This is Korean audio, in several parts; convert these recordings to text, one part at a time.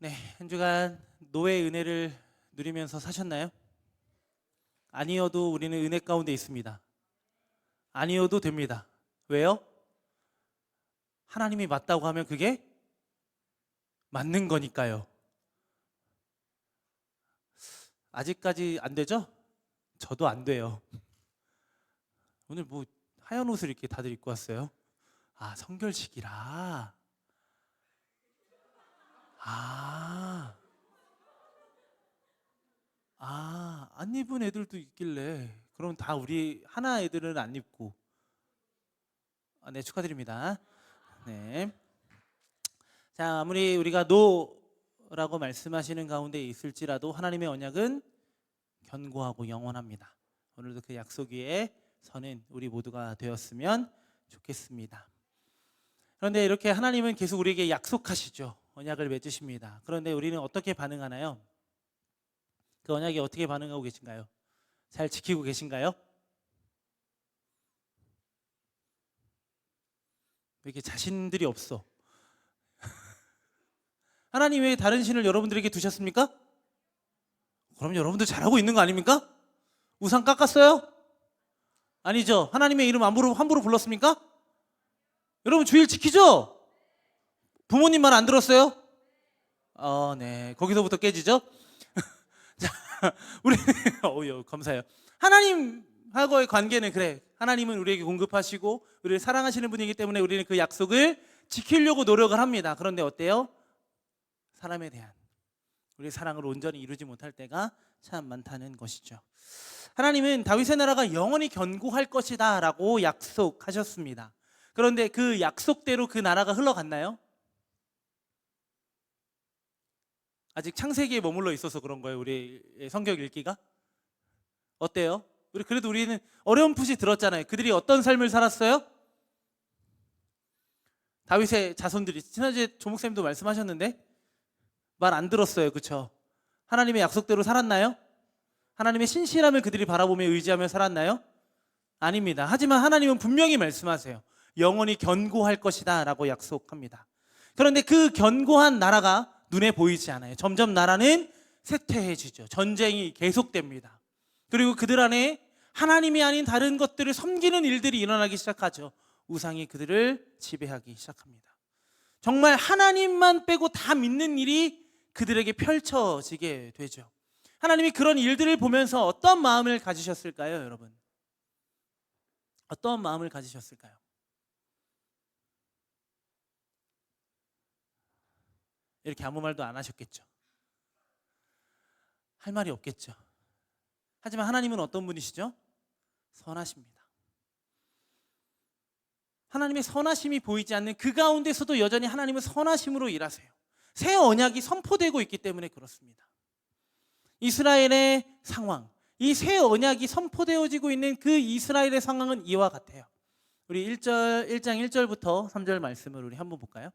네, 한 주간 노의 은혜를 누리면서 사셨나요? 아니어도 우리는 은혜 가운데 있습니다. 아니어도 됩니다. 왜요? 하나님이 맞다고 하면 그게 맞는 거니까요. 아직까지 안 되죠? 저도 안 돼요. 오늘 뭐 하얀 옷을 이렇게 다들 입고 왔어요? 아, 성결식이라. 아, 안 입은 애들도 있길래. 그럼 다 우리 하나 애들은 안 입고. 네, 축하드립니다. 네. 자, 아무리 우리가 노라고 말씀하시는 가운데 있을지라도 하나님의 언약은 견고하고 영원합니다. 오늘도 그 약속 위에 서는 우리 모두가 되었으면 좋겠습니다. 그런데 이렇게 하나님은 계속 우리에게 약속하시죠. 언약을 맺으십니다. 그런데 우리는 어떻게 반응하나요? 그 언약에 어떻게 반응하고 계신가요? 잘 지키고 계신가요? 왜 이렇게 자신들이 없어? 하나님 왜 다른 신을 여러분들에게 두셨습니까? 그럼 여러분들 잘하고 있는 거 아닙니까? 우상 깎았어요? 아니죠. 하나님의 이름 함부로 불렀습니까? 여러분 주일 지키죠? 부모님 말 안 들었어요? 네. 거기서부터 깨지죠? 자, 우리 감사해요. 하나님하고의 관계는 그래. 하나님은 우리에게 공급하시고 우리를 사랑하시는 분이기 때문에 우리는 그 약속을 지키려고 노력을 합니다. 그런데 어때요? 사람에 대한 우리의 사랑을 온전히 이루지 못할 때가 참 많다는 것이죠. 하나님은 다윗의 나라가 영원히 견고할 것이다 라고 약속하셨습니다. 그런데 그 약속대로 그 나라가 흘러갔나요? 아직 창세기에 머물러 있어서 그런 거예요. 우리 성경 읽기가. 어때요? 그래도 우리는 어렴풋이 들었잖아요. 그들이 어떤 삶을 살았어요? 다윗의 자손들이 지난주에 조목쌤도 말씀하셨는데 말 안 들었어요. 그렇죠? 하나님의 약속대로 살았나요? 하나님의 신실함을 그들이 바라보며 의지하며 살았나요? 아닙니다. 하지만 하나님은 분명히 말씀하세요. 영원히 견고할 것이다 라고 약속합니다. 그런데 그 견고한 나라가 눈에 보이지 않아요. 점점 나라는 쇠퇴해지죠. 전쟁이 계속됩니다. 그리고 그들 안에 하나님이 아닌 다른 것들을 섬기는 일들이 일어나기 시작하죠. 우상이 그들을 지배하기 시작합니다. 정말 하나님만 빼고 다 믿는 일이 그들에게 펼쳐지게 되죠. 하나님이 그런 일들을 보면서 어떤 마음을 가지셨을까요, 여러분? 어떤 마음을 가지셨을까요? 이렇게 아무 말도 안 하셨겠죠. 할 말이 없겠죠. 하지만 하나님은 어떤 분이시죠? 선하십니다. 하나님의 선하심이 보이지 않는 그 가운데서도 여전히 하나님은 선하심으로 일하세요. 새 언약이 선포되고 있기 때문에 그렇습니다. 이스라엘의 상황, 이 새 언약이 선포되어지고 있는 그 이스라엘의 상황은 이와 같아요. 우리 1장 1절부터 3절 말씀을 우리 한번 볼까요?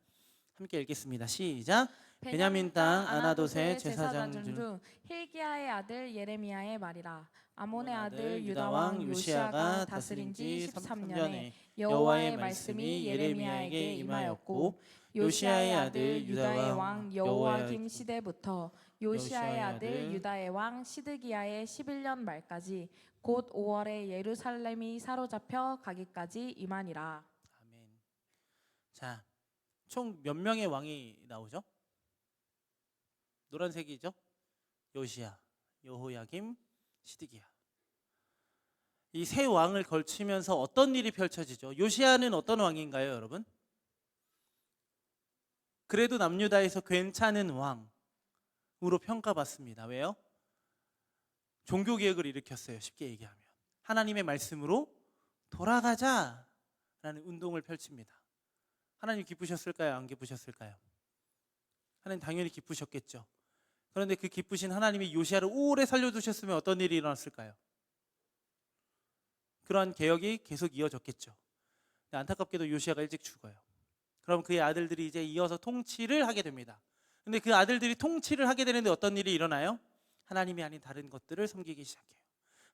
함께 읽겠습니다. 시작. 베냐민 땅 아나돗의 제사장 중 힐기야의 아들 예레미야의 말이라. 아몬의 아들 유다 왕 요시야가 다스린 지 13년에 여호와의 말씀이 예레미야에게 임하였고, 요시야의 아들 유다의 왕 여호와김 시대부터 요시야의 아들 유다의 왕 시드기야의 11년 말까지 곧 5월에 예루살렘이 사로잡혀 가기까지 임하니라. 아멘. 자, 총 몇 명의 왕이 나오죠? 노란색이죠? 요시야, 여호야김, 시드기야. 이 세 왕을 걸치면서 어떤 일이 펼쳐지죠? 요시야는 어떤 왕인가요, 여러분? 그래도 남유다에서 괜찮은 왕으로 평가받습니다. 왜요? 종교개혁을 일으켰어요. 쉽게 얘기하면 하나님의 말씀으로 돌아가자라는 운동을 펼칩니다. 하나님 기쁘셨을까요? 안 기쁘셨을까요? 하나님 당연히 기쁘셨겠죠. 그런데 그 기쁘신 하나님이 요시야를 오래 살려두셨으면 어떤 일이 일어났을까요? 그러한 개혁이 계속 이어졌겠죠. 안타깝게도 요시야가 일찍 죽어요. 그럼 그의 아들들이 이제 이어서 통치를 하게 됩니다. 근데 그 아들들이 통치를 하게 되는데 어떤 일이 일어나요? 하나님이 아닌 다른 것들을 섬기기 시작해요.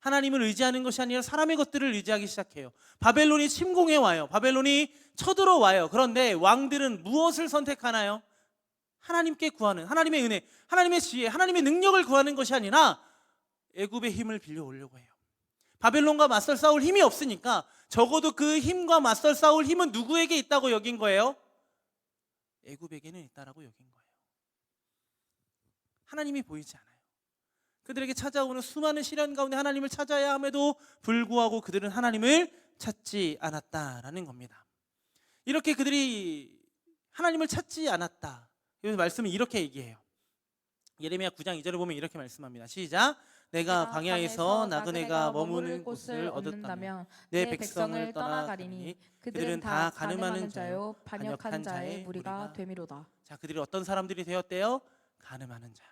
하나님을 의지하는 것이 아니라 사람의 것들을 의지하기 시작해요. 바벨론이 침공해 와요. 바벨론이 쳐들어와요. 그런데 왕들은 무엇을 선택하나요? 하나님께 구하는, 하나님의 은혜, 하나님의 지혜, 하나님의 능력을 구하는 것이 아니라 애굽의 힘을 빌려오려고 해요. 바벨론과 맞설 싸울 힘이 없으니까 적어도 그 힘과 맞설 싸울 힘은 누구에게 있다고 여긴 거예요? 애굽에게는 있다라고 여긴 거예요. 하나님이 보이지 않아요. 그들에게 찾아오는 수많은 시련 가운데 하나님을 찾아야 함에도 불구하고 그들은 하나님을 찾지 않았다라는 겁니다. 이렇게 그들이 하나님을 찾지 않았다. 이 말씀은 이렇게 얘기해요. 예레미야 9장 2절에 보면 이렇게 말씀합니다. 시작. 내가 광야에서 나그네가 머무는 곳을 얻었다면 내 백성을 떠나가리니 그들은 다 가늠하는 자요 반역한 자의 무리가 되미로다. 자, 그들이 어떤 사람들이 되었대요? 가늠하는 자,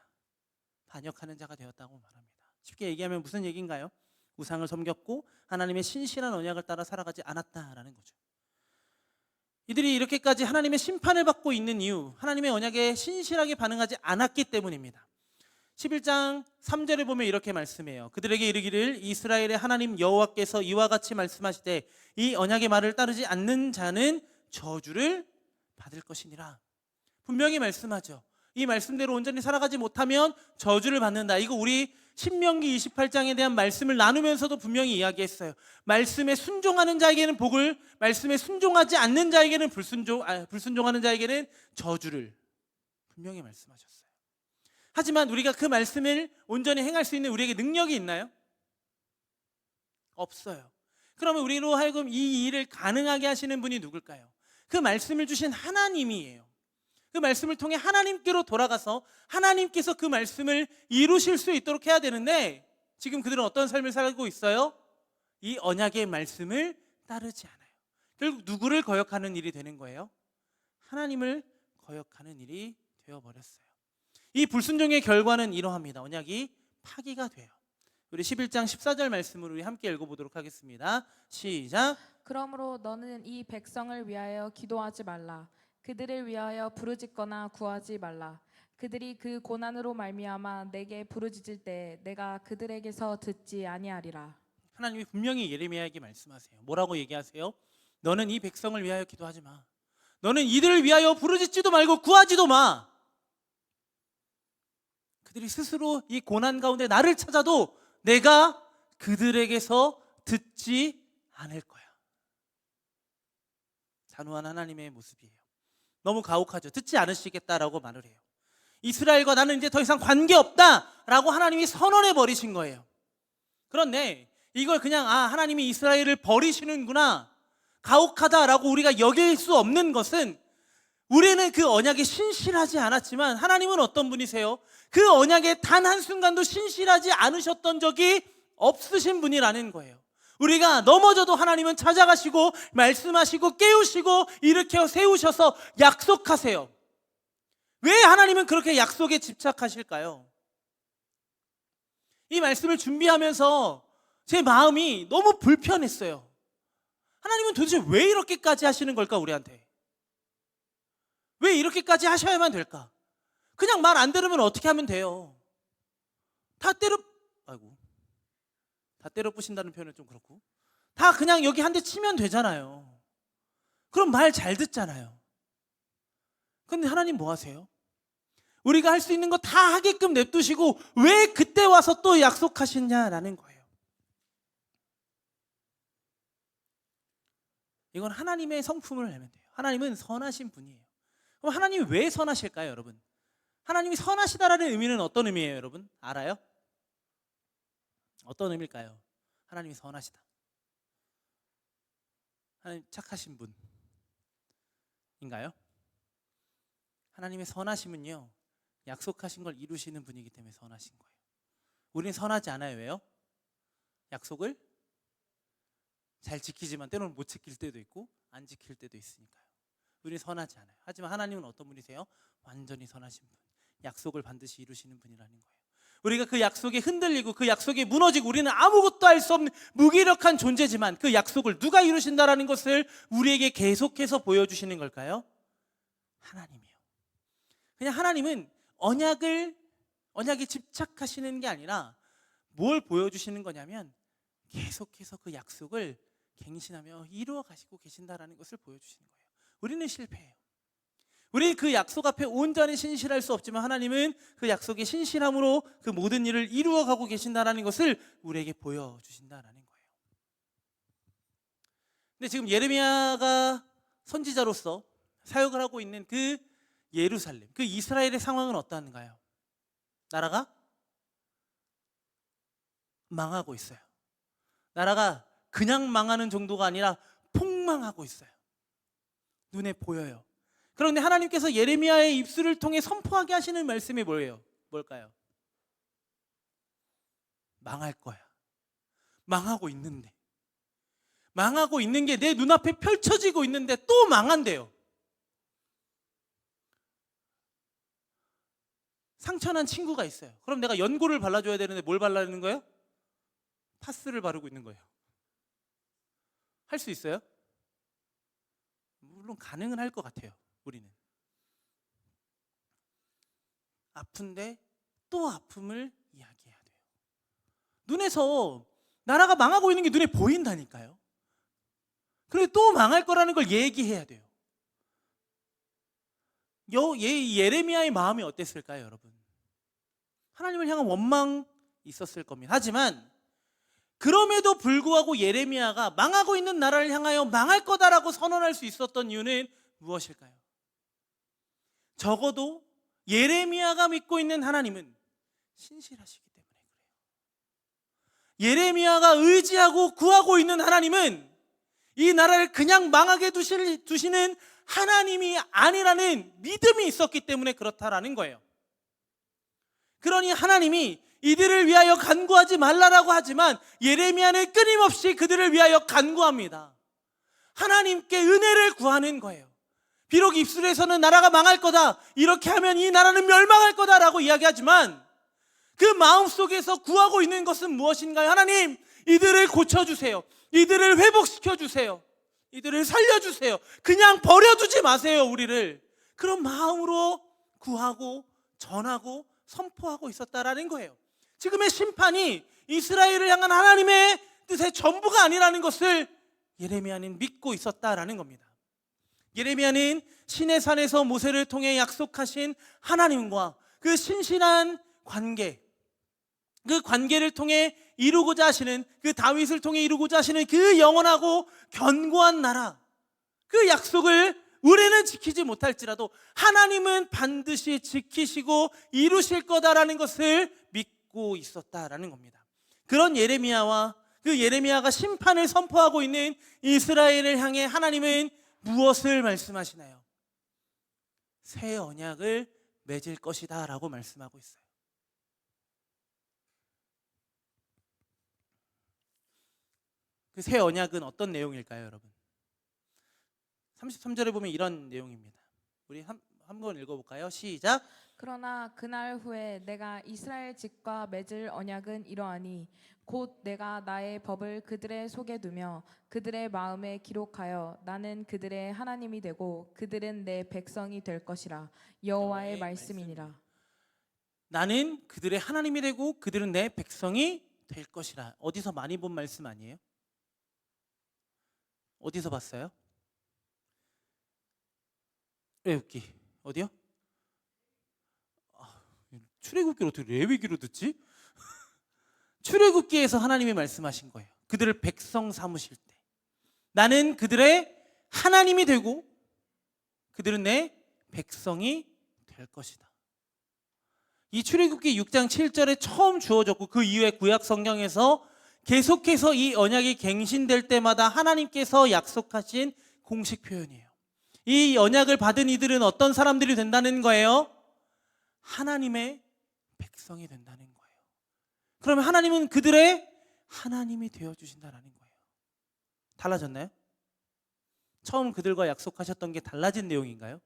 반역하는 자가 되었다고 말합니다. 쉽게 얘기하면 무슨 얘기인가요? 우상을 섬겼고 하나님의 신실한 언약을 따라 살아가지 않았다라는 거죠. 이들이 이렇게까지 하나님의 심판을 받고 있는 이유, 하나님의 언약에 신실하게 반응하지 않았기 때문입니다. 11장 3절에 보면 이렇게 말씀해요. 그들에게 이르기를 이스라엘의 하나님 여호와께서 이와 같이 말씀하시되 이 언약의 말을 따르지 않는 자는 저주를 받을 것이니라. 분명히 말씀하죠. 이 말씀대로 온전히 살아가지 못하면 저주를 받는다. 이거 우리 신명기 28장에 대한 말씀을 나누면서도 분명히 이야기했어요. 말씀에 순종하는 자에게는 복을, 말씀에 순종하지 않는 자에게는 불순종하는 자에게는 저주를 분명히 말씀하셨어요. 하지만 우리가 그 말씀을 온전히 행할 수 있는 우리에게 능력이 있나요? 없어요. 그러면 우리로 하여금 이 일을 가능하게 하시는 분이 누굴까요? 그 말씀을 주신 하나님이에요. 그 말씀을 통해 하나님께로 돌아가서 하나님께서 그 말씀을 이루실 수 있도록 해야 되는데 지금 그들은 어떤 삶을 살고 있어요? 이 언약의 말씀을 따르지 않아요. 결국 누구를 거역하는 일이 되는 거예요? 하나님을 거역하는 일이 되어버렸어요. 이 불순종의 결과는 이러합니다. 언약이 파기가 돼요. 우리 11장 14절 말씀을 우리 함께 읽어보도록 하겠습니다. 시작. 그러므로 너는 이 백성을 위하여 기도하지 말라. 그들을 위하여 부르짖거나 구하지 말라. 그들이 그 고난으로 말미암아 내게 부르짖을 때 내가 그들에게서 듣지 아니하리라. 하나님이 분명히 예레미야에게 말씀하세요. 뭐라고 얘기하세요? 너는 이 백성을 위하여 기도하지 마. 너는 이들을 위하여 부르짖지도 말고 구하지도 마. 그들이 스스로 이 고난 가운데 나를 찾아도 내가 그들에게서 듣지 않을 거야. 단호한 하나님의 모습이에요. 너무 가혹하죠. 듣지 않으시겠다라고 말을 해요. 이스라엘과 나는 이제 더 이상 관계없다라고 하나님이 선언해 버리신 거예요. 그런데 이걸 그냥 하나님이 이스라엘을 버리시는구나, 가혹하다라고 우리가 여길 수 없는 것은 우리는 그 언약에 신실하지 않았지만 하나님은 어떤 분이세요? 그 언약에 단 한순간도 신실하지 않으셨던 적이 없으신 분이라는 거예요. 우리가 넘어져도 하나님은 찾아가시고 말씀하시고 깨우시고 일으켜 세우셔서 약속하세요. 왜 하나님은 그렇게 약속에 집착하실까요? 이 말씀을 준비하면서 제 마음이 너무 불편했어요. 하나님은 도대체 왜 이렇게까지 하시는 걸까, 우리한테? 왜 이렇게까지 하셔야만 될까? 그냥 말 안 들으면 어떻게 하면 돼요? 다 때려 부신다는 표현은 좀 그렇고, 다 그냥 여기 한 대 치면 되잖아요. 그럼 말 잘 듣잖아요. 근데 하나님 뭐 하세요? 우리가 할 수 있는 거 다 하게끔 냅두시고 왜 그때 와서 또 약속하시냐라는 거예요. 이건 하나님의 성품을 알면 돼요. 하나님은 선하신 분이에요. 그럼 하나님이 왜 선하실까요, 여러분? 하나님이 선하시다라는 의미는 어떤 의미예요, 여러분? 알아요? 어떤 의미일까요? 하나님이 선하시다. 하나님 착하신 분인가요? 하나님의 선하심은요, 약속하신 걸 이루시는 분이기 때문에 선하신 거예요. 우리는 선하지 않아요. 왜요? 약속을 잘 지키지만 때로는 못 지킬 때도 있고 안 지킬 때도 있으니까요. 우리는 선하지 않아요. 하지만 하나님은 어떤 분이세요? 완전히 선하신 분, 약속을 반드시 이루시는 분이라는 거예요. 우리가 그 약속에 흔들리고 그 약속에 무너지고 우리는 아무것도 할 수 없는 무기력한 존재지만 그 약속을 누가 이루신다라는 것을 우리에게 계속해서 보여주시는 걸까요? 하나님이요. 그냥 하나님은 언약에 집착하시는 게 아니라 뭘 보여주시는 거냐면 계속해서 그 약속을 갱신하며 이루어 가시고 계신다라는 것을 보여주시는 거예요. 우리는 실패해요. 우리는 그 약속 앞에 온전히 신실할 수 없지만 하나님은 그 약속의 신실함으로 그 모든 일을 이루어가고 계신다는 것을 우리에게 보여주신다는 거예요. 근데 지금 예레미야가 선지자로서 사역을 하고 있는 그 예루살렘, 그 이스라엘의 상황은 어떠한가요? 나라가 망하고 있어요. 나라가 그냥 망하는 정도가 아니라 폭망하고 있어요. 눈에 보여요. 그런데 하나님께서 예레미야의 입술을 통해 선포하게 하시는 말씀이 뭐예요? 뭘까요? 망할 거야. 망하고 있는데. 망하고 있는 게 내 눈앞에 펼쳐지고 있는데 또 망한대요. 상처난 친구가 있어요. 그럼 내가 연고를 발라줘야 되는데 뭘 바르는 거예요? 파스를 바르고 있는 거예요. 할 수 있어요? 물론 가능은 할 것 같아요. 우리는 아픈데 또 아픔을 이야기해야 돼요. 눈에서 나라가 망하고 있는 게 눈에 보인다니까요. 그런데 또 망할 거라는 걸 얘기해야 돼요. 예레미야의 마음이 어땠을까요, 여러분? 하나님을 향한 원망이 있었을 겁니다. 하지만 그럼에도 불구하고 예레미야가 망하고 있는 나라를 향하여 망할 거다라고 선언할 수 있었던 이유는 무엇일까요? 적어도 예레미야가 믿고 있는 하나님은 신실하시기 때문에 그래요. 예레미야가 의지하고 구하고 있는 하나님은 이 나라를 그냥 망하게 두시는 하나님이 아니라는 믿음이 있었기 때문에 그렇다라는 거예요. 그러니 하나님이 이들을 위하여 간구하지 말라라고 하지만 예레미야는 끊임없이 그들을 위하여 간구합니다. 하나님께 은혜를 구하는 거예요. 비록 입술에서는 나라가 망할 거다, 이렇게 하면 이 나라는 멸망할 거다라고 이야기하지만 그 마음속에서 구하고 있는 것은 무엇인가요? 하나님, 이들을 고쳐주세요. 이들을 회복시켜주세요. 이들을 살려주세요. 그냥 버려두지 마세요, 우리를. 그런 마음으로 구하고 전하고 선포하고 있었다라는 거예요. 지금의 심판이 이스라엘을 향한 하나님의 뜻의 전부가 아니라는 것을 예레미야는 믿고 있었다라는 겁니다. 예레미야는 시내 산에서 모세를 통해 약속하신 하나님과 그 신실한 관계, 그 관계를 통해 이루고자 하시는, 그 다윗을 통해 이루고자 하시는 그 영원하고 견고한 나라, 그 약속을 우리는 지키지 못할지라도 하나님은 반드시 지키시고 이루실 거다라는 것을 믿고 있었다라는 겁니다. 그런 예레미야와 그 예레미야가 심판을 선포하고 있는 이스라엘을 향해 하나님은 무엇을 말씀하시나요? 새 언약을 맺을 것이다 라고 말씀하고 있어요. 그 새 언약은 어떤 내용일까요, 여러분? 33절에 보면 이런 내용입니다. 우리 한번 읽어볼까요? 시작. 그러나 그날 후에 내가 이스라엘 집과 맺을 언약은 이러하니 곧 내가 나의 법을 그들의 속에 두며 그들의 마음에 기록하여 나는 그들의 하나님이 되고 그들은 내 백성이 될 것이라. 여호와의 말씀이니라. 나는 그들의 하나님이 되고 그들은 내 백성이 될 것이라. 어디서 많이 본 말씀 아니에요? 어디서 봤어요? 레위기. 어디요? 출애굽기를 어떻게 레위기로 듣지? 출애굽기에서 하나님이 말씀하신 거예요. 그들을 백성 삼으실 때 나는 그들의 하나님이 되고 그들은 내 백성이 될 것이다. 이 출애굽기 6장 7절에 처음 주어졌고 그 이후에 구약 성경에서 계속해서 이 언약이 갱신될 때마다 하나님께서 약속하신 공식 표현이에요. 이 언약을 받은 이들은 어떤 사람들이 된다는 거예요? 하나님의 백성이 된다는 거예요. 그러면 하나님은 그들의 하나님이 되어주신다는 거예요. 달라졌나요? 처음 그들과 약속하셨던 게 달라진 내용인가요?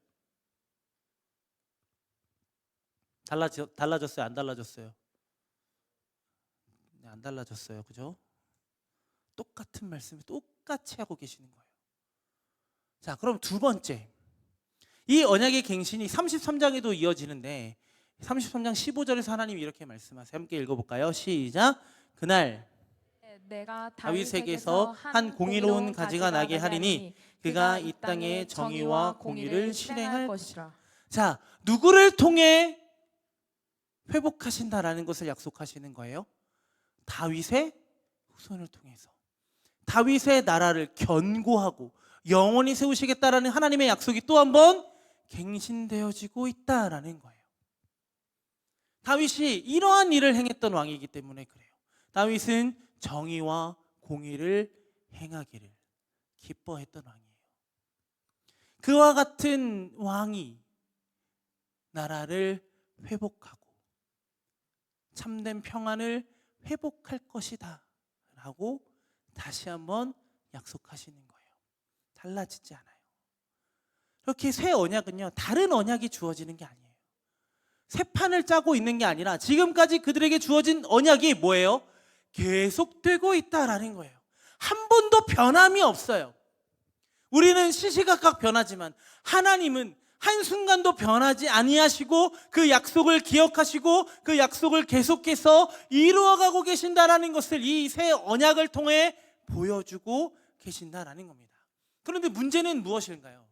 달라졌어요? 안 달라졌어요? 안 달라졌어요. 그죠? 똑같은 말씀을 똑같이 하고 계시는 거예요. 자, 그럼 두 번째, 이 언약의 갱신이 33장에도 이어지는데 33장 15절에서 하나님이 이렇게 말씀하세요. 함께 읽어볼까요? 시작. 그날 내가 다윗에게서 한 공의로운 가지가 나게 하리니 그가 이 땅에 정의와 공의를 실행할 것이라. 자, 누구를 통해 회복하신다라는 것을 약속하시는 거예요? 다윗의 후손을 통해서. 다윗의 나라를 견고하고 영원히 세우시겠다라는 하나님의 약속이 또 한 번 갱신되어지고 있다라는 거예요. 다윗이 이러한 일을 행했던 왕이기 때문에 그래요. 다윗은 정의와 공의를 행하기를 기뻐했던 왕이에요. 그와 같은 왕이 나라를 회복하고 참된 평안을 회복할 것이다 라고 다시 한번 약속하시는 거예요. 달라지지 않아요. 이렇게 새 언약은요, 다른 언약이 주어지는 게 아니에요. 새 판을 짜고 있는 게 아니라 지금까지 그들에게 주어진 언약이 뭐예요? 계속되고 있다라는 거예요. 한 번도 변함이 없어요. 우리는 시시각각 변하지만 하나님은 한순간도 변하지 아니하시고 그 약속을 기억하시고 그 약속을 계속해서 이루어가고 계신다라는 것을 이 새 언약을 통해 보여주고 계신다라는 겁니다. 그런데 문제는 무엇일까요?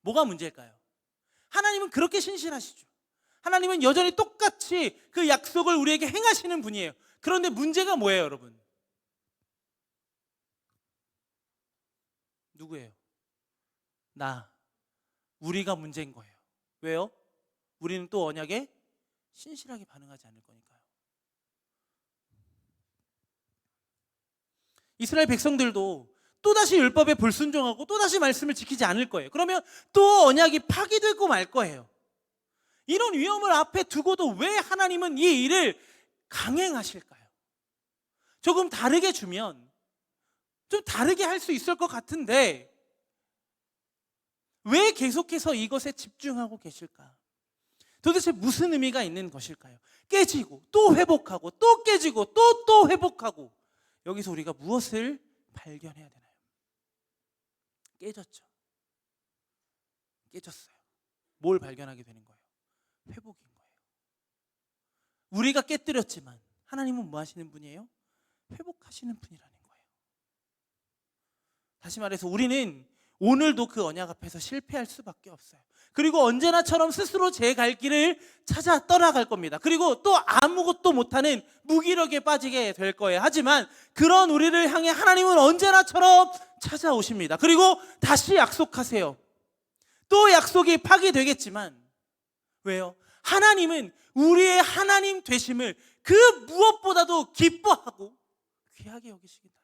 뭐가 문제일까요? 하나님은 그렇게 신실하시죠. 하나님은 여전히 똑같이 그 약속을 우리에게 행하시는 분이에요. 그런데 문제가 뭐예요, 여러분? 누구예요? 우리가 문제인 거예요. 왜요? 우리는 또 언약에 신실하게 반응하지 않을 거니까요. 이스라엘 백성들도 또다시 율법에 불순종하고 또다시 말씀을 지키지 않을 거예요. 그러면 또 언약이 파기되고 말 거예요. 이런 위험을 앞에 두고도 왜 하나님은 이 일을 강행하실까요? 조금 다르게 주면 좀 다르게 할 수 있을 것 같은데 왜 계속해서 이것에 집중하고 계실까? 도대체 무슨 의미가 있는 것일까요? 깨지고 또 회복하고 또 깨지고 또 회복하고 여기서 우리가 무엇을 발견해야 되나요? 깨졌죠. 깨졌어요. 뭘 발견하게 되는 거예요? 회복인 거예요. 우리가 깨뜨렸지만 하나님은 뭐 하시는 분이에요? 회복하시는 분이라는 거예요. 다시 말해서 우리는 오늘도 그 언약 앞에서 실패할 수밖에 없어요. 그리고 언제나처럼 스스로 제 갈 길을 찾아 떠나갈 겁니다. 그리고 또 아무것도 못하는 무기력에 빠지게 될 거예요. 하지만 그런 우리를 향해 하나님은 언제나처럼 찾아오십니다. 그리고 다시 약속하세요. 또 약속이 파기되겠지만 왜요? 하나님은 우리의 하나님 되심을 그 무엇보다도 기뻐하고 귀하게 여기시기 바랍니다.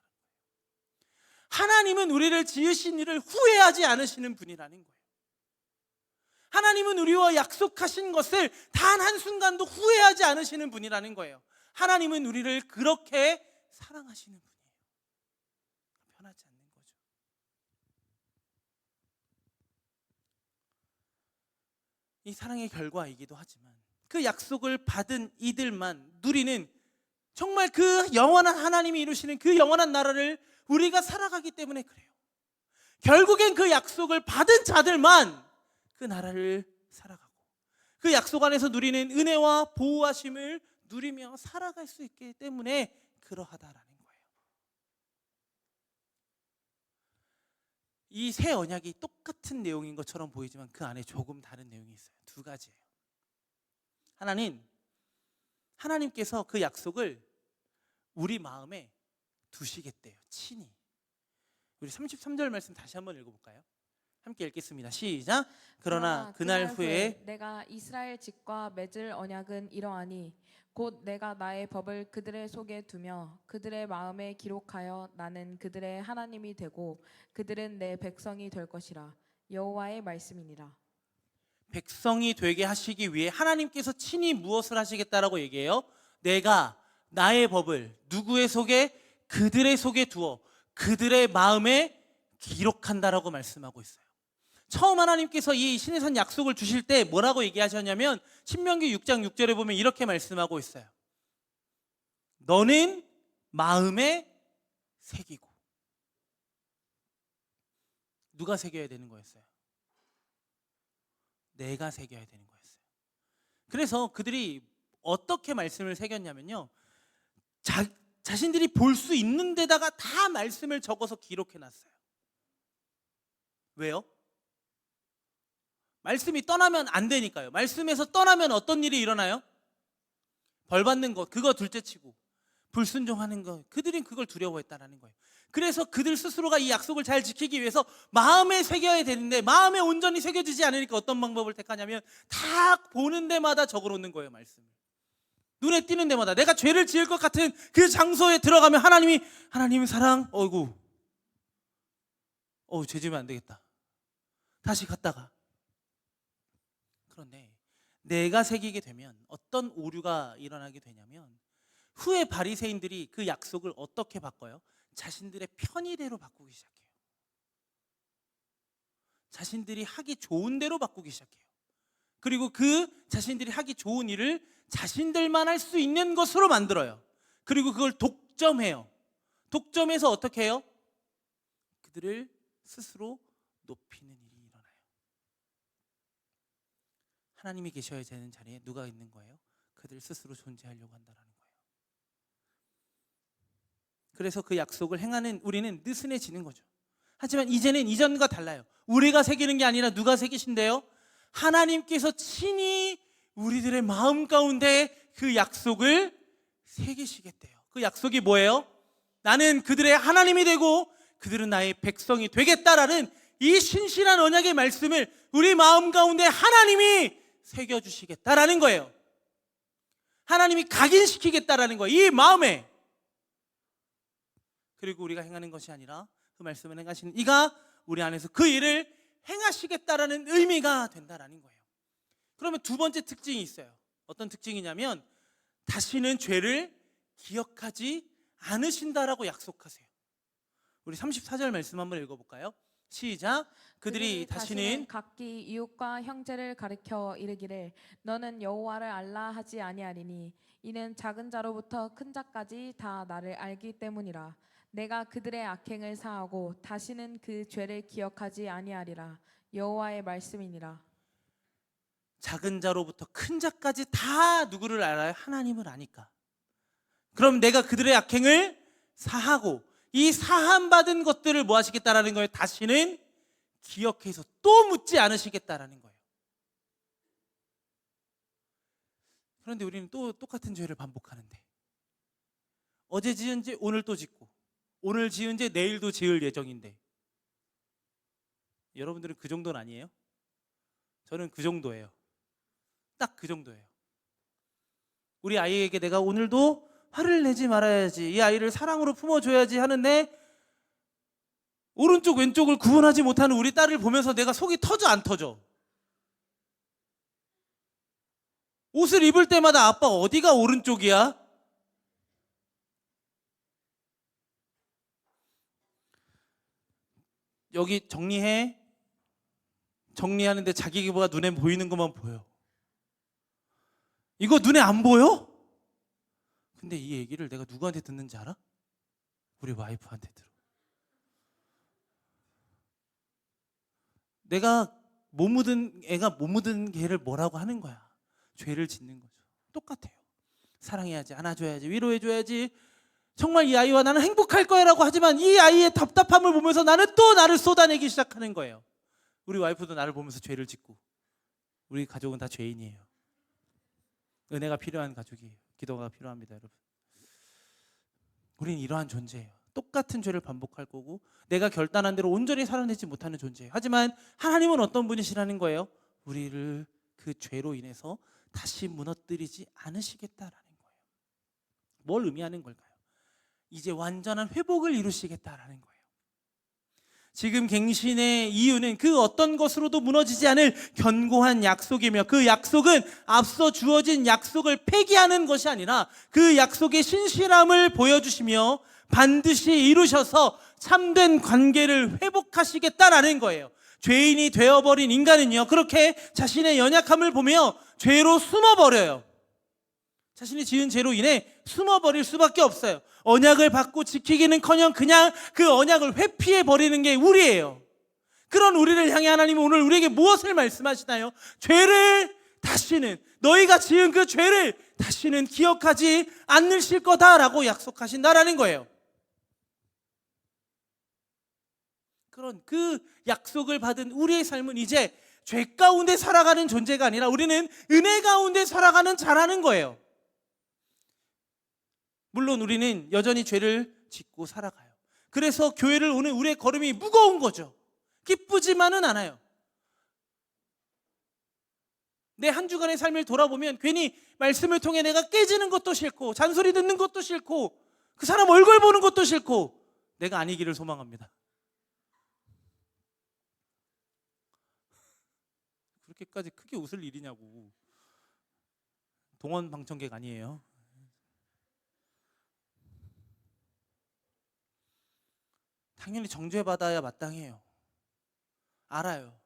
하나님은 우리를 지으신 일을 후회하지 않으시는 분이라는 거예요. 하나님은 우리와 약속하신 것을 단 한순간도 후회하지 않으시는 분이라는 거예요. 하나님은 우리를 그렇게 사랑하시는 분이에요. 변하지 않는 거죠. 이 사랑의 결과이기도 하지만 그 약속을 받은 이들만 누리는 정말 그 영원한 하나님이 이루시는 그 영원한 나라를 우리가 살아가기 때문에 그래요. 결국엔 그 약속을 받은 자들만 그 나라를 살아가고 그 약속 안에서 누리는 은혜와 보호하심을 누리며 살아갈 수 있기 때문에 그러하다라는 거예요. 이 새 언약이 똑같은 내용인 것처럼 보이지만 그 안에 조금 다른 내용이 있어요. 두 가지예요. 하나는 하나님께서 그 약속을 우리 마음에 두시겠대요. 친히. 우리 33절 말씀 다시 한번 읽어볼까요? 함께 읽겠습니다. 시작. 그러나 그날 후에 내가 이스라엘 집과 맺을 언약은 이러하니 곧 내가 나의 법을 그들의 속에 두며 그들의 마음에 기록하여 나는 그들의 하나님이 되고 그들은 내 백성이 될 것이라. 여호와의 말씀이니라. 백성이 되게 하시기 위해 하나님께서 친히 무엇을 하시겠다라고 얘기해요? 내가 나의 법을 누구의 속에? 그들의 속에 두어 그들의 마음에 기록한다라고 말씀하고 있어요. 처음 하나님께서 이 시내산 약속을 주실 때 뭐라고 얘기하셨냐면 신명기 6장 6절에 보면 이렇게 말씀하고 있어요. 너는 마음에 새기고. 누가 새겨야 되는 거였어요? 내가 새겨야 되는 거였어요. 그래서 그들이 어떻게 말씀을 새겼냐면요, 자신들이 볼 수 있는 데다가 다 말씀을 적어서 기록해 놨어요. 왜요? 말씀이 떠나면 안 되니까요. 말씀에서 떠나면 어떤 일이 일어나요? 벌 받는 것, 그거 둘째치고 불순종하는 것, 그들은 그걸 두려워했다라는 거예요. 그래서 그들 스스로가 이 약속을 잘 지키기 위해서 마음에 새겨야 되는데 마음에 온전히 새겨지지 않으니까 어떤 방법을 택하냐면 다 보는 데마다 적어놓는 거예요. 말씀을 눈에 띄는 데마다 내가 죄를 지을 것 같은 그 장소에 들어가면 하나님은 사랑, 죄 지으면 안 되겠다, 다시 갔다가. 그런데 내가 새기게 되면 어떤 오류가 일어나게 되냐면 후에 바리새인들이 그 약속을 어떻게 바꿔요? 자신들의 편의대로 바꾸기 시작해요. 자신들이 하기 좋은 대로 바꾸기 시작해요. 그리고 그 자신들이 하기 좋은 일을 자신들만 할 수 있는 것으로 만들어요. 그리고 그걸 독점해요. 독점해서 어떻게 해요? 그들을 스스로 높이는 일이 일어나요. 하나님이 계셔야 되는 자리에 누가 있는 거예요? 그들 스스로 존재하려고 한다는 거예요. 그래서 그 약속을 행하는 우리는 느슨해지는 거죠. 하지만 이제는 이전과 달라요. 우리가 새기는 게 아니라 누가 새기신대요? 하나님께서 친히 우리들의 마음 가운데 그 약속을 새기시겠대요. 그 약속이 뭐예요? 나는 그들의 하나님이 되고 그들은 나의 백성이 되겠다라는 이 신실한 언약의 말씀을 우리 마음 가운데 하나님이 새겨주시겠다라는 거예요. 하나님이 각인시키겠다라는 거예요. 이 마음에. 그리고 우리가 행하는 것이 아니라 그 말씀을 행하시는 이가 우리 안에서 그 일을 행하시겠다라는 의미가 된다라는 거예요. 그러면 두 번째 특징이 있어요. 어떤 특징이냐면 다시는 죄를 기억하지 않으신다라고 약속하세요. 우리 34절 말씀 한번 읽어볼까요? 시작. 그들이 다시는 각기 이웃과 형제를 가리켜 이르기를 너는 여호와를 알라 하지 아니하리니 이는 작은 자로부터 큰 자까지 다 나를 알기 때문이라. 내가 그들의 악행을 사하고 다시는 그 죄를 기억하지 아니하리라. 여호와의 말씀이니라. 작은 자로부터 큰 자까지 다 누구를 알아요? 하나님을 아니까. 그럼 내가 그들의 악행을 사하고 이 사함받은 것들을 뭐 하시겠다라는 거예요? 다시는 기억해서 또 묻지 않으시겠다라는 거예요. 그런데 우리는 또 똑같은 죄를 반복하는데 어제 지은 죄 오늘 또 짓고 오늘 지은 죄 내일도 지을 예정인데 여러분들은 그 정도는 아니에요? 저는 그 정도예요. 딱 그 정도예요. 우리 아이에게 내가 오늘도 화를 내지 말아야지, 이 아이를 사랑으로 품어줘야지 하는데 오른쪽 왼쪽을 구분하지 못하는 우리 딸을 보면서 내가 속이 터져 안 터져? 옷을 입을 때마다 아빠 어디가 오른쪽이야? 여기 정리해. 정리하는데 자기 기부가 눈에 보이는 것만 보여. 이거 눈에 안 보여? 근데 이 얘기를 내가 누구한테 듣는지 알아? 우리 와이프한테 들어. 내가 애가 못 묻은 개를 뭐라고 하는 거야? 죄를 짓는 거죠. 똑같아요. 사랑해야지, 안아줘야지, 위로해줘야지, 정말 이 아이와 나는 행복할 거야 라고 하지만 이 아이의 답답함을 보면서 나는 또 나를 쏟아내기 시작하는 거예요. 우리 와이프도 나를 보면서 죄를 짓고. 우리 가족은 다 죄인이에요. 은혜가 필요한 가족이에요. 기도가 필요합니다, 여러분. 우리는 이러한 존재예요. 똑같은 죄를 반복할 거고 내가 결단한 대로 온전히 살아내지 못하는 존재예요. 하지만 하나님은 어떤 분이시라는 거예요? 우리를 그 죄로 인해서 다시 무너뜨리지 않으시겠다라는 거예요. 뭘 의미하는 걸까요? 이제 완전한 회복을 이루시겠다라는 거예요. 지금 갱신의 이유는 그 어떤 것으로도 무너지지 않을 견고한 약속이며 그 약속은 앞서 주어진 약속을 폐기하는 것이 아니라 그 약속의 신실함을 보여주시며 반드시 이루셔서 참된 관계를 회복하시겠다라는 거예요. 죄인이 되어버린 인간은요, 그렇게 자신의 연약함을 보며 죄로 숨어버려요. 자신이 지은 죄로 인해 숨어버릴 수밖에 없어요. 언약을 받고 지키기는커녕 그냥 그 언약을 회피해버리는 게 우리예요. 그런 우리를 향해 하나님은 오늘 우리에게 무엇을 말씀하시나요? 죄를 다시는, 너희가 지은 그 죄를 다시는 기억하지 않으실 거다라고 약속하신다라는 거예요. 그런 그 약속을 받은 우리의 삶은 이제 죄 가운데 살아가는 존재가 아니라 우리는 은혜 가운데 살아가는 자라는 거예요. 물론 우리는 여전히 죄를 짓고 살아가요. 그래서 교회를 오는 우리의 걸음이 무거운 거죠. 기쁘지만은 않아요. 내 한 주간의 삶을 돌아보면 괜히 말씀을 통해 내가 깨지는 것도 싫고 잔소리 듣는 것도 싫고 그 사람 얼굴 보는 것도 싫고 내가 아니기를 소망합니다. 그렇게까지 크게 웃을 일이냐고. 동원 방청객 아니에요. 당연히 정죄받아야 마땅해요. 알아요.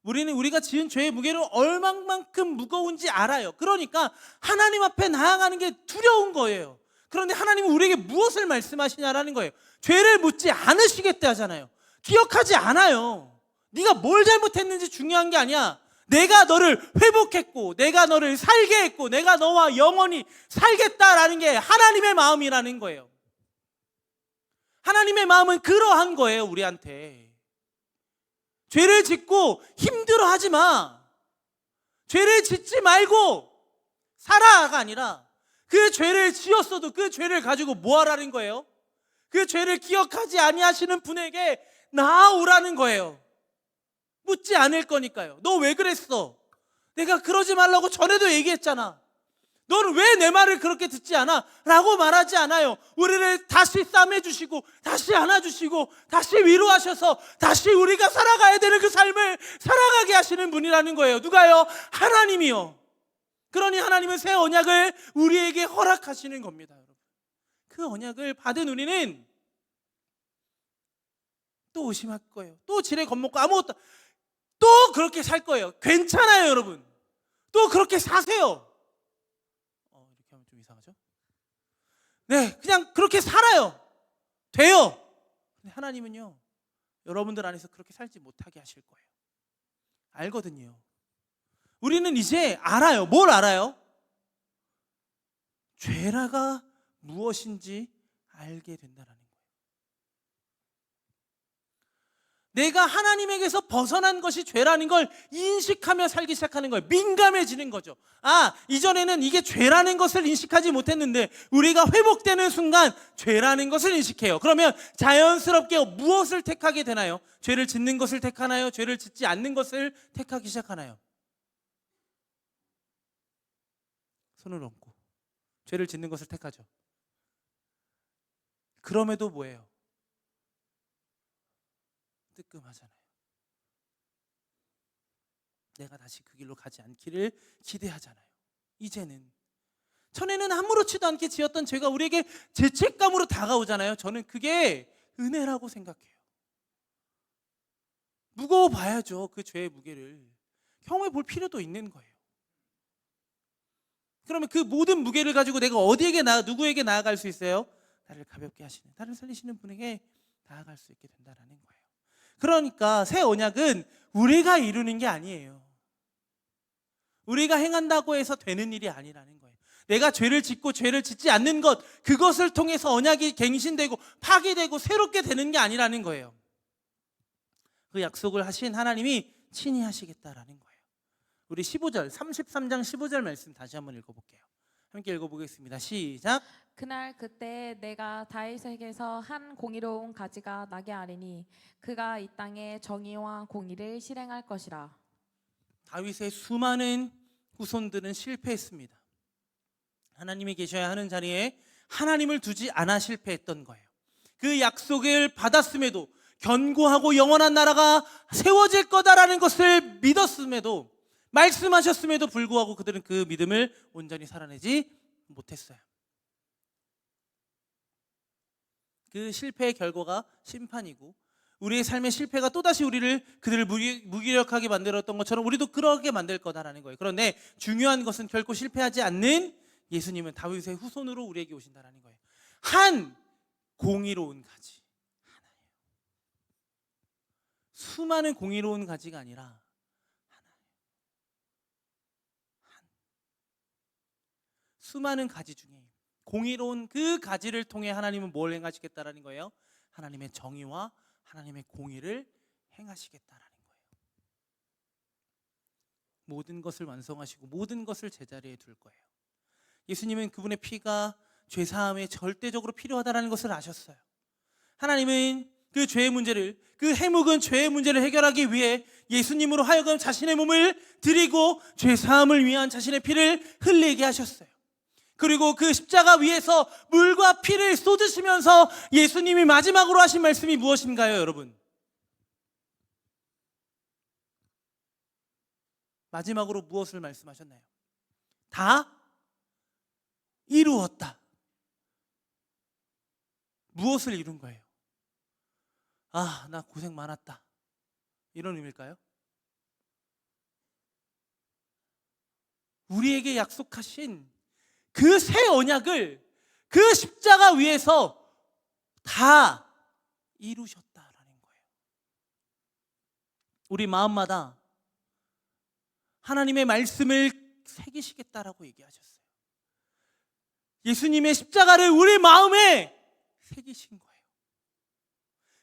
우리는 우리가 지은 죄의 무게를 얼마만큼 무거운지 알아요. 그러니까 하나님 앞에 나아가는 게 두려운 거예요. 그런데 하나님은 우리에게 무엇을 말씀하시냐라는 거예요. 죄를 묻지 않으시겠다 하잖아요. 기억하지 않아요. 네가 뭘 잘못했는지 중요한 게 아니야. 내가 너를 회복했고 내가 너를 살게 했고 내가 너와 영원히 살겠다라는 게 하나님의 마음이라는 거예요. 하나님의 마음은 그러한 거예요. 우리한테 죄를 짓고 힘들어하지 마. 죄를 짓지 말고 살아가 아니라 그 죄를 지었어도 그 죄를 가지고 뭐 하라는 거예요? 그 죄를 기억하지 아니하시는 분에게 나아오라는 거예요. 묻지 않을 거니까요. 너 왜 그랬어? 내가 그러지 말라고 전에도 얘기했잖아. 너는 왜 내 말을 그렇게 듣지 않아? 라고 말하지 않아요. 우리를 다시 싸매주시고 다시 안아주시고 다시 위로하셔서 다시 우리가 살아가야 되는 그 삶을 살아가게 하시는 분이라는 거예요. 누가요? 하나님이요. 그러니 하나님은 새 언약을 우리에게 허락하시는 겁니다. 여러분. 그 언약을 받은 우리는 또 의심할 거예요. 또 지레 겁먹고 아무것도 또 그렇게 살 거예요. 괜찮아요, 여러분. 또 그렇게 사세요. 이렇게 하면 좀 이상하죠? 네, 그냥 그렇게 살아요. 돼요. 근데 하나님은요, 여러분들 안에서 그렇게 살지 못하게 하실 거예요. 알거든요. 우리는 이제 알아요. 뭘 알아요? 죄라가 무엇인지 알게 된다는 거예요. 내가 하나님에게서 벗어난 것이 죄라는 걸 인식하며 살기 시작하는 거예요. 민감해지는 거죠. 이전에는 이게 죄라는 것을 인식하지 못했는데 우리가 회복되는 순간 죄라는 것을 인식해요. 그러면 자연스럽게 무엇을 택하게 되나요? 죄를 짓는 것을 택하나요? 죄를 짓지 않는 것을 택하기 시작하나요? 손을 얹고 죄를 짓는 것을 택하죠. 그럼에도 뭐예요? 뜨끔하잖아요. 내가 다시 그 길로 가지 않기를 기대하잖아요. 이제는 전에는 아무렇지도 않게 지었던 죄가 우리에게 죄책감으로 다가오잖아요. 저는 그게 은혜라고 생각해요. 무거워 봐야죠. 그 죄의 무게를 경험해 볼 필요도 있는 거예요. 그러면 그 모든 무게를 가지고 내가 누구에게 나아갈 수 있어요? 나를 가볍게 하시는, 나를 살리시는 분에게 나아갈 수 있게 된다는 거예요. 그러니까 새 언약은 우리가 이루는 게 아니에요. 우리가 행한다고 해서 되는 일이 아니라는 거예요. 내가 죄를 짓고 죄를 짓지 않는 것, 그것을 통해서 언약이 갱신되고 파기되고 새롭게 되는 게 아니라는 거예요. 그 약속을 하신 하나님이 친히 하시겠다라는 거예요. 우리 33장 15절 말씀 다시 한번 읽어볼게요. 함께 읽어보겠습니다. 시작. 그날 그때 내가 다윗에게서 한 공의로운 가지가 나게 하리니 그가 이 땅에 정의와 공의를 실행할 것이라. 다윗의 수많은 후손들은 실패했습니다. 하나님이 계셔야 하는 자리에 하나님을 두지 않아 실패했던 거예요. 그 약속을 받았음에도 견고하고 영원한 나라가 세워질 거다라는 것을 믿었음에도 말씀하셨음에도 불구하고 그들은 그 믿음을 온전히 살아내지 못했어요. 그 실패의 결과가 심판이고 우리의 삶의 실패가 또다시 그들을 무기력하게 만들었던 것처럼 우리도 그러게 만들 거다라는 거예요. 그런데 중요한 것은 결코 실패하지 않는 예수님은 다윗의 후손으로 우리에게 오신다라는 거예요. 한 공의로운 가지 하나예요. 수많은 공의로운 가지가 아니라 하나예요. 수많은 가지 중에 공의로운 그 가지를 통해 하나님은 뭘 행하시겠다라는 거예요? 하나님의 정의와 하나님의 공의를 행하시겠다라는 거예요. 모든 것을 완성하시고 모든 것을 제자리에 둘 거예요. 예수님은 그분의 피가 죄사함에 절대적으로 필요하다는 것을 아셨어요. 하나님은 그 죄의 문제를, 그 해묵은 죄의 문제를 해결하기 위해 예수님으로 하여금 자신의 몸을 드리고 죄사함을 위한 자신의 피를 흘리게 하셨어요. 그리고 그 십자가 위에서 물과 피를 쏟으시면서 예수님이 마지막으로 하신 말씀이 무엇인가요, 여러분? 마지막으로 무엇을 말씀하셨나요? 다 이루었다. 무엇을 이룬 거예요? 아, 나 고생 많았다. 이런 의미일까요? 우리에게 약속하신 그 새 언약을 그 십자가 위에서 다 이루셨다라는 거예요. 우리 마음마다 하나님의 말씀을 새기시겠다라고 얘기하셨어요. 예수님의 십자가를 우리 마음에 새기신 거예요.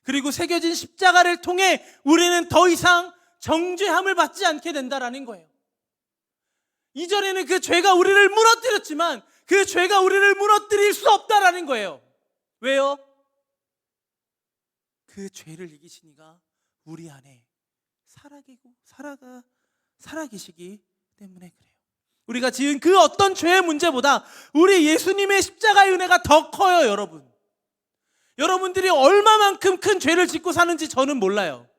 그리고 새겨진 십자가를 통해 우리는 더 이상 정죄함을 받지 않게 된다라는 거예요. 이전에는 그 죄가 우리를 무너뜨렸지만 그 죄가 우리를 무너뜨릴 수 없다라는 거예요. 왜요? 그 죄를 이기신 이가 우리 안에 살아계시기 때문에 그래요. 우리가 지은 그 어떤 죄의 문제보다 우리 예수님의 십자가의 은혜가 더 커요, 여러분. 여러분들이 얼마만큼 큰 죄를 짓고 사는지 저는 몰라요.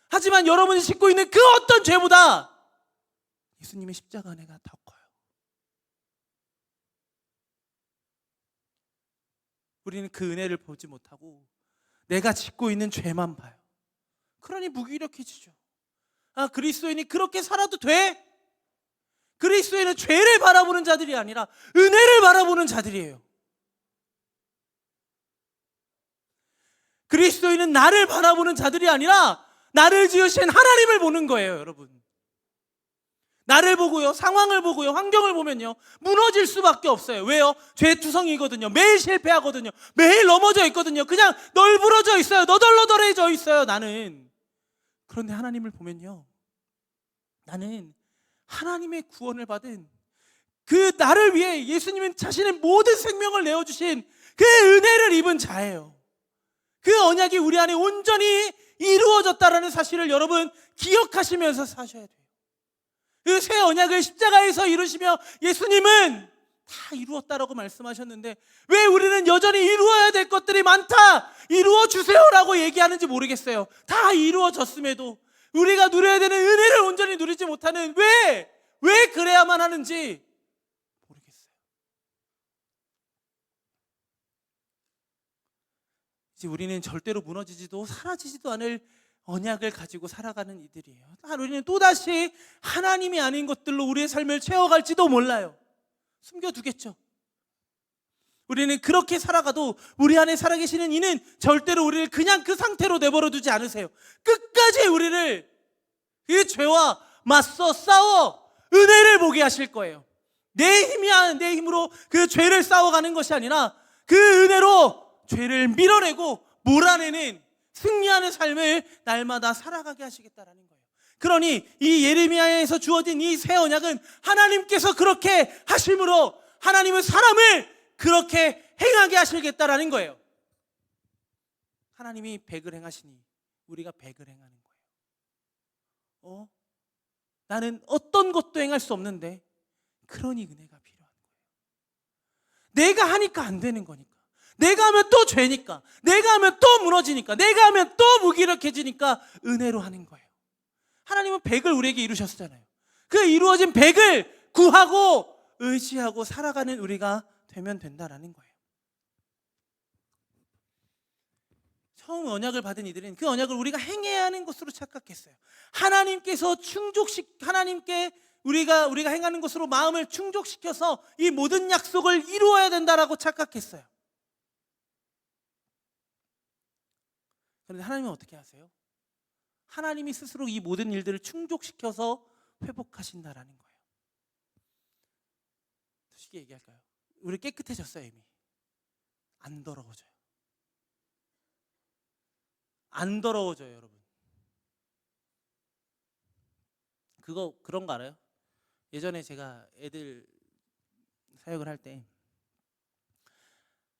하지만 여러분이 짓고 있는 그 어떤 죄보다 예수님의 십자가 은혜가 더 커요. 우리는 그 은혜를 보지 못하고 내가 짓고 있는 죄만 봐요. 그러니 무기력해지죠. 아, 그리스도인이 그렇게 살아도 돼? 그리스도인은 죄를 바라보는 자들이 아니라 은혜를 바라보는 자들이에요. 그리스도인은 나를 바라보는 자들이 아니라 나를 지으신 하나님을 보는 거예요, 여러분. 나를 보고요, 상황을 보고요, 환경을 보면요 무너질 수밖에 없어요. 왜요? 죄투성이거든요. 매일 실패하거든요. 매일 넘어져 있거든요. 그냥 널브러져 있어요. 너덜너덜해져 있어요, 나는. 그런데 하나님을 보면요, 나는 하나님의 구원을 받은 그 나를 위해 예수님은 자신의 모든 생명을 내어주신 그 은혜를 입은 자예요. 그 언약이 우리 안에 온전히 이루어졌다라는 사실을 여러분 기억하시면서 사셔야 돼요. 그 새 언약을 십자가에서 이루시며 예수님은 다 이루었다라고 말씀하셨는데 왜 우리는 여전히 이루어야 될 것들이 많다, 이루어 주세요라고 얘기하는지 모르겠어요. 다 이루어졌음에도 우리가 누려야 되는 은혜를 온전히 누리지 못하는 왜 그래야만 하는지 모르겠어요. 이제 우리는 절대로 무너지지도 사라지지도 않을 언약을 가지고 살아가는 이들이에요. 우리는 또다시 하나님이 아닌 것들로 우리의 삶을 채워갈지도 몰라요. 숨겨두겠죠. 우리는 그렇게 살아가도 우리 안에 살아계시는 이는 절대로 우리를 그냥 그 상태로 내버려 두지 않으세요. 끝까지 우리를 그 죄와 맞서 싸워 은혜를 보게 하실 거예요. 내 힘으로 그 죄를 싸워가는 것이 아니라 그 은혜로 죄를 밀어내고 몰아내는 승리하는 삶을 날마다 살아가게 하시겠다라는 거예요. 그러니 이 예레미야에서 주어진 이 새 언약은 하나님께서 그렇게 하심으로 하나님은 사람을 그렇게 행하게 하시겠다라는 거예요. 하나님이 백을 행하시니 우리가 백을 행하는 거예요. 나는 어떤 것도 행할 수 없는데 그러니 은혜가 필요한 거예요. 내가 하니까 안 되는 거니까, 내가 하면 또 죄니까, 내가 하면 또 무너지니까, 내가 하면 또 무기력해지니까 은혜로 하는 거예요. 하나님은 백을 우리에게 이루셨잖아요. 그 이루어진 백을 구하고 의지하고 살아가는 우리가 되면 된다라는 거예요. 처음 언약을 받은 이들은 그 언약을 우리가 행해야 하는 것으로 착각했어요. 하나님께서 하나님께 우리가 행하는 것으로 마음을 충족시켜서 이 모든 약속을 이루어야 된다라고 착각했어요. 그런데 하나님은 어떻게 하세요? 하나님이 스스로 이 모든 일들을 충족시켜서 회복하신다라는 거예요. 어떻게 얘기할까요? 우리 깨끗해졌어요. 이미 안 더러워져요. 안 더러워져요, 여러분. 그런 거 알아요? 예전에 제가 애들 사역을 할 때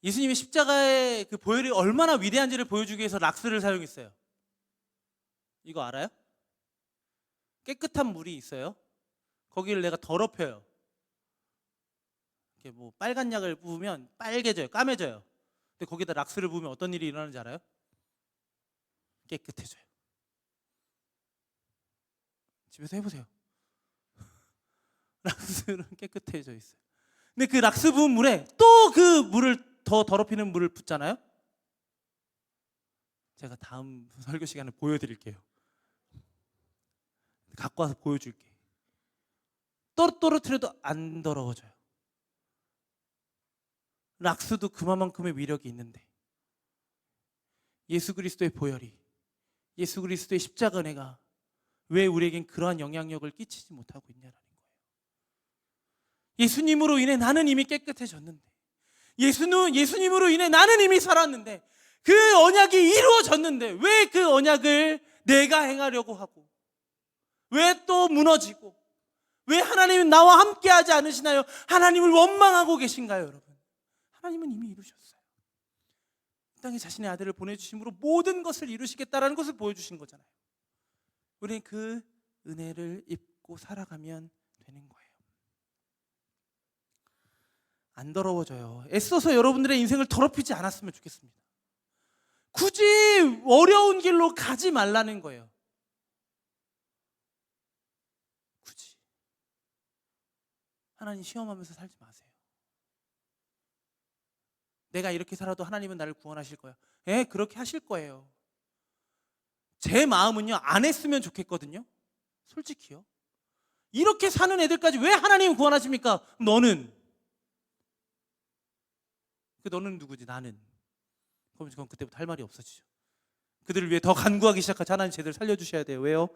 예수님이 십자가의 그 보혈이 얼마나 위대한지를 보여주기 위해서 락스를 사용했어요. 이거 알아요? 깨끗한 물이 있어요. 거기를 내가 더럽혀요. 이렇게 뭐 빨간 약을 부으면 빨개져요, 까매져요. 근데 거기다 락스를 부으면 어떤 일이 일어나는지 알아요? 깨끗해져요. 집에서 해보세요. 락스는 깨끗해져 있어요. 근데 그 락스 부은 물에 또 그 물을 더 더럽히는 물을 붓잖아요. 제가 다음 설교 시간에 보여드릴게요. 갖고 와서 보여줄게. 떨어뜨려도 안 더러워져요. 락스도 그만큼의 위력이 있는데 예수 그리스도의 보혈이, 예수 그리스도의 십자가 은혜가 왜 우리에겐 그러한 영향력을 끼치지 못하고 있냐라는 거예요. 예수님으로 인해 나는 이미 깨끗해졌는데, 예수님으로 인해 나는 이미 살았는데, 그 언약이 이루어졌는데 왜 그 언약을 내가 행하려고 하고, 왜 또 무너지고, 왜 하나님은 나와 함께하지 않으시나요? 하나님을 원망하고 계신가요, 여러분? 하나님은 이미 이루셨어요. 이 땅에 자신의 아들을 보내주심으로 모든 것을 이루시겠다라는 것을 보여주신 거잖아요. 우리는 그 은혜를 입고 살아가면 되는 거예요. 안 더러워져요. 애써서 여러분들의 인생을 더럽히지 않았으면 좋겠습니다. 굳이 어려운 길로 가지 말라는 거예요. 굳이. 하나님 시험하면서 살지 마세요. 내가 이렇게 살아도 하나님은 나를 구원하실 거야. 예, 그렇게 하실 거예요. 제 마음은요, 안 했으면 좋겠거든요. 솔직히요. 이렇게 사는 애들까지 왜 하나님 구원하십니까? 너는 누구지? 나는. 그럼 그때부터 할 말이 없어지죠. 그들을 위해 더 간구하기 시작하죠. 하나님 제대로 살려주셔야 돼요. 왜요?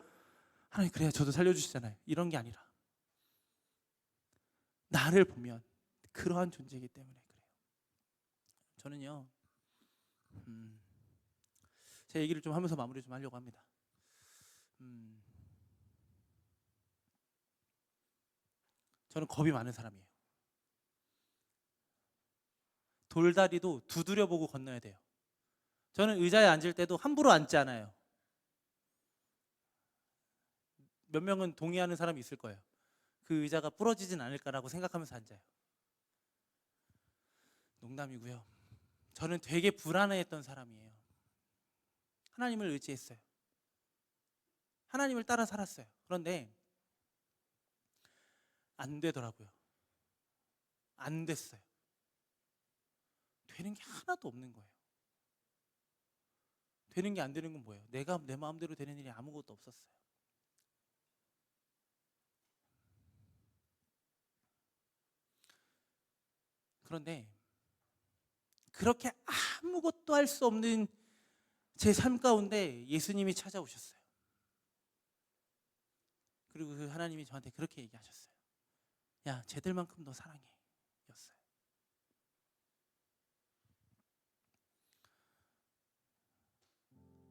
하나님 그래야 저도 살려주시잖아요. 이런 게 아니라 나를 보면 그러한 존재이기 때문에 그래요. 저는요, 제 얘기를 좀 하면서 마무리 좀 하려고 합니다. 저는 겁이 많은 사람이에요. 돌다리도 두드려 보고 건너야 돼요. 저는 의자에 앉을 때도 함부로 앉지 않아요. 몇 명은 동의하는 사람이 있을 거예요. 그 의자가 부러지진 않을까라고 생각하면서 앉아요. 농담이고요. 저는 되게 불안해했던 사람이에요. 하나님을 의지했어요. 하나님을 따라 살았어요. 그런데 안 되더라고요. 안 됐어요. 되는 게 하나도 없는 거예요. 되는 게 안 되는 건 뭐예요? 내가 내 마음대로 되는 일이 아무것도 없었어요. 그런데 그렇게 아무것도 할 수 없는 제 삶 가운데 예수님이 찾아오셨어요. 그리고 그 하나님이 저한테 그렇게 얘기하셨어요. 야, 쟤들만큼 너 사랑해. 였어요.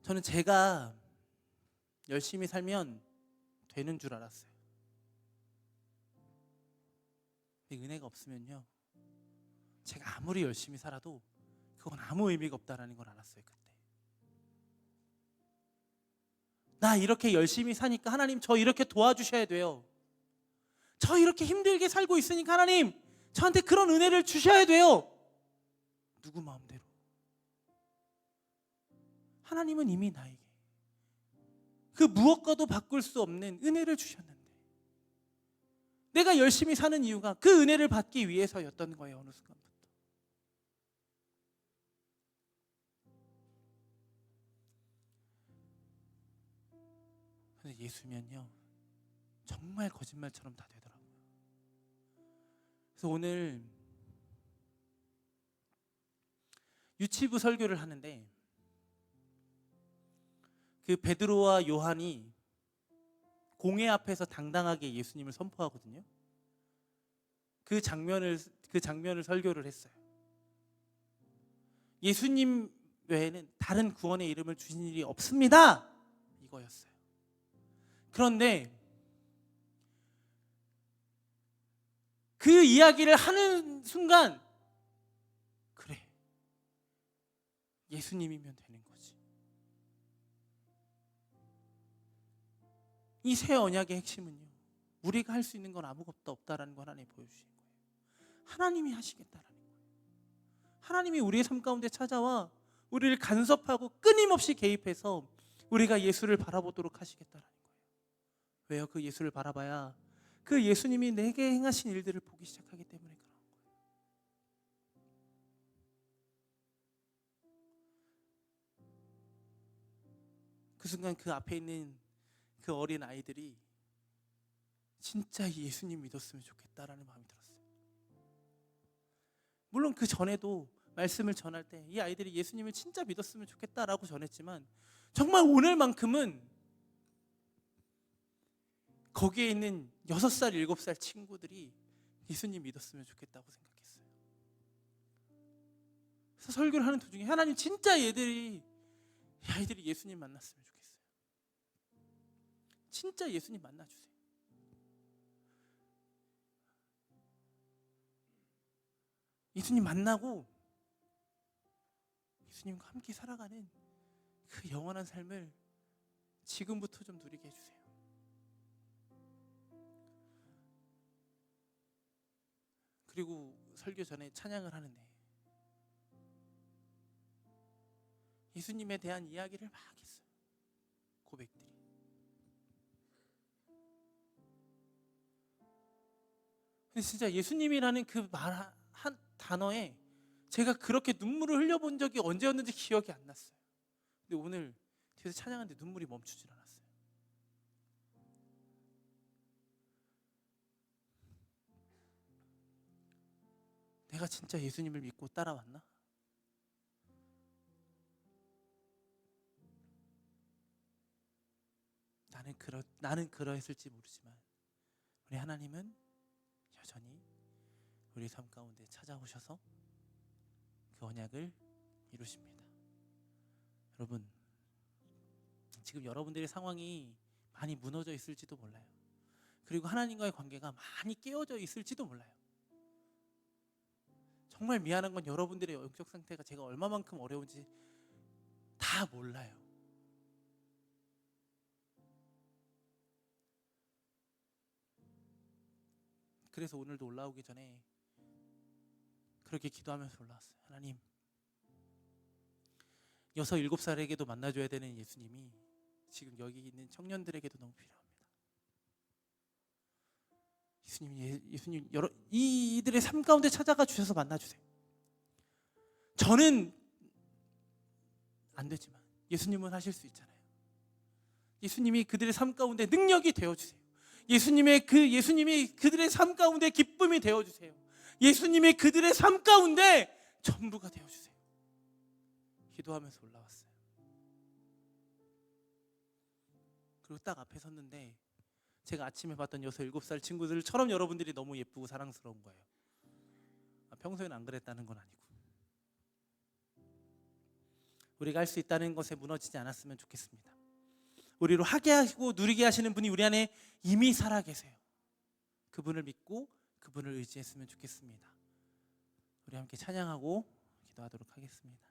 저는 제가 열심히 살면 되는 줄 알았어요. 근데 은혜가 없으면요, 제가 아무리 열심히 살아도 그건 아무 의미가 없다라는 걸 알았어요. 그때 나 이렇게 열심히 사니까 하나님 저 이렇게 도와주셔야 돼요. 저 이렇게 힘들게 살고 있으니까 하나님 저한테 그런 은혜를 주셔야 돼요. 누구 마음대로. 하나님은 이미 나에게 그 무엇과도 바꿀 수 없는 은혜를 주셨는데 내가 열심히 사는 이유가 그 은혜를 받기 위해서였던 거예요. 어느 순간부터. 근데 예수면요, 정말 거짓말처럼 다 되더라고요. 그래서 오늘 유치부 설교를 하는데 그 베드로와 요한이 공회 앞에서 당당하게 예수님을 선포하거든요. 그 장면을 설교를 했어요. 예수님 외에는 다른 구원의 이름을 주신 일이 없습니다. 이거였어요. 그런데 그 이야기를 하는 순간 그래, 예수님이면 되는 거지. 이 새 언약의 핵심은요, 우리가 할 수 있는 건 아무것도 없다라는 걸 하나님이 보여주시는 거예요. 하나님이 하시겠다라는 거예요. 하나님이 우리의 삶 가운데 찾아와 우리를 간섭하고 끊임없이 개입해서 우리가 예수를 바라보도록 하시겠다라는 거예요. 왜요? 그 예수를 바라봐야 그 예수님이 내게 행하신 일들을 보기 시작하기 때문에 그런 거예요. 그 순간 그 앞에 있는 그 어린 아이들이 진짜 이 예수님 믿었으면 좋겠다라는 마음이 들었어요. 물론 그 전에도 말씀을 전할 때 이 아이들이 예수님을 진짜 믿었으면 좋겠다라고 전했지만 정말 오늘만큼은 거기에 있는 6살, 7살 친구들이 예수님 믿었으면 좋겠다고 생각했어요. 그래서 설교를 하는 도중에 하나님 진짜 이 아이들이 예수님 만났으면 좋겠어요. 진짜 예수님 만나주세요. 예수님 만나고 예수님과 함께 살아가는 그 영원한 삶을 지금부터 좀 누리게 해주세요. 그리고 설교 전에 찬양을 하는데 예수님에 대한 이야기를 막 했어요. 고백들이. 근데 진짜 예수님이라는 그 말 한 단어에 제가 그렇게 눈물을 흘려본 적이 언제였는지 기억이 안 났어요. 근데 오늘 뒤에서 찬양하는데 눈물이 멈추질 않았어요. 내가 진짜 예수님을 믿고 따라왔나? 나는 그러했을지 모르지만 우리 하나님은 여전히 우리 삶 가운데 찾아오셔서 그 언약을 이루십니다. 여러분, 지금 여러분들의 상황이 많이 무너져 있을지도 몰라요. 그리고 하나님과의 관계가 많이 깨어져 있을지도 몰라요. 정말 미안한 건 여러분들의 영적 상태가 제가 얼마만큼 어려운지 다 몰라요. 그래서 오늘도 올라오기 전에 그렇게 기도하면서 올라왔어요. 하나님, 6, 7살에게도 만나줘야 되는 예수님이 지금 여기 있는 청년들에게도 너무 필요합니다. 예수님 이들의 삶 가운데 찾아가 주셔서 만나주세요. 저는 안 되지만 예수님은 하실 수 있잖아요. 예수님이 그들의 삶 가운데 능력이 되어주세요. 예수님이 그들의 삶 가운데 기쁨이 되어주세요. 예수님이 그들의 삶 가운데 전부가 되어주세요. 기도하면서 올라왔어요. 그리고 딱 앞에 섰는데 제가 아침에 봤던 6, 7살 친구들처럼 여러분들이 너무 예쁘고 사랑스러운 거예요. 평소에는 안 그랬다는 건 아니고 우리가 할 수 있다는 것에 무너지지 않았으면 좋겠습니다. 우리로 하게 하시고 누리게 하시는 분이 우리 안에 이미 살아 계세요. 그분을 믿고 그분을 의지했으면 좋겠습니다. 우리 함께 찬양하고 기도하도록 하겠습니다.